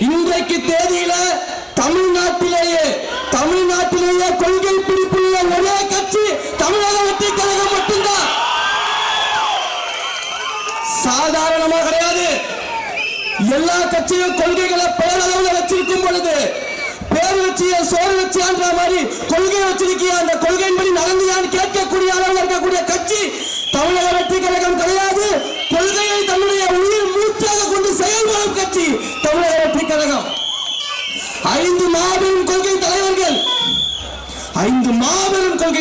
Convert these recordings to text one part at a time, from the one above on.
இன்றைக்கு தேதியில தமிழ்நாட்டிலேயே கொள்கை பிடிப்புள்ள ஒரே கட்சி தமிழக வெற்றி கழகம் மட்டும்தான். சாதாரணமா கிடையாது. எல்லா கட்சியும் கொள்கைகளை பேரளவுல வச்சிருக்கும் பொழுது பேர் வச்சிய சோறு வச்சியான்ற மாதிரி கொள்கை வச்சிருக்கிய அந்த கொள்கையின்படி நடந்தியான்னு கேட்கக்கூடிய அளவில் இருக்கக்கூடிய கட்சி தமிழக வெற்றி கழகம் கிடையாது. கொள்கையை தன்னுடைய உயிர் மூச்சாக கொண்டு செயல்படும் கட்சி தமிழக வெற்றி கழகம். 5 மாபெரும் கொள்கை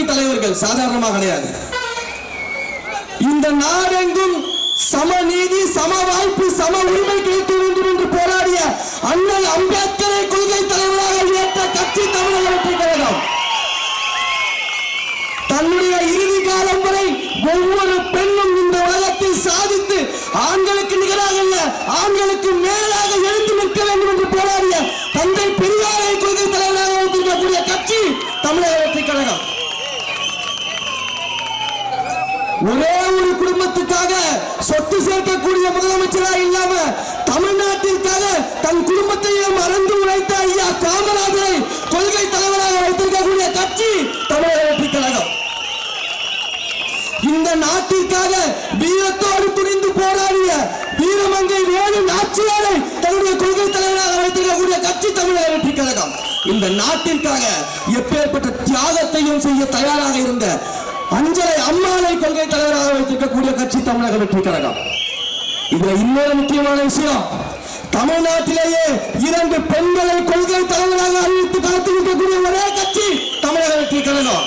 தலைவர்கள் சாதாரணமாக கிடையாது. இந்த நாடெங்கும் சமநீதி, சம வாய்ப்பு, சம உரிமை கிடைக்க வேண்டும் என்று போராடிய அண்ணல் அம்பேத்கரை கொள்கை தலைவராக ஏற்ற கட்சி தமிழக வெற்றி கழகம். தன்னுடைய இறுதி காலம் வரை ஒவ்வொரு பெண்ணும் இந்த உலகத்தில் சாதித்து ஆண்களுக்கு நிகராக அல்ல, ஆண்களுக்கு மேலாக எழுந்து நிற்க வேண்டும் என்று போராடிய தந்தை பெரியாரை கொள்கை தலைவராக வைத்திருக்கக்கூடிய கட்சி தமிழக வெற்றி கழகம். ஒரே ஒரு குடும்பத்துக்காக சொத்து சேர்க்கக்கூடிய முதலமைச்சராக இல்லாம தமிழ்நாட்டிற்காக தன் குடும்பத்தையே மறந்து உழைத்த ஐயா காமராஜரை கொள்கை தலைவராக வைத்திருக்கக்கூடிய கட்சி தமிழக வெற்றி கழகம். இந்த நாட்டிற்காக வீரத்தோடு துணிந்து போராடிய வீரமங்கை வேலு நாச்சியாரை தன்னுடைய கொள்கை தலைவராக வைத்திருக்கக்கூடிய கட்சி தமிழக வெற்றி கழகம். இந்த நாட்டிற்காக எப்பேற்பட்ட தியாகத்தையும் செய்ய தயாராக இருந்த அஞ்சலை அம்மானை கொள்கை தலைவராக வைத்திருக்கக்கூடிய கட்சி தமிழக வெற்றி கழகம். இதுல இன்னொரு முக்கியமான விஷயம், தமிழ்நாட்டிலேயே 2 பெண்களை கொள்கை தலைவராக அறிவித்து காத்திருக்கக்கூடிய ஒரே கட்சி தமிழக வெற்றி கழகம்.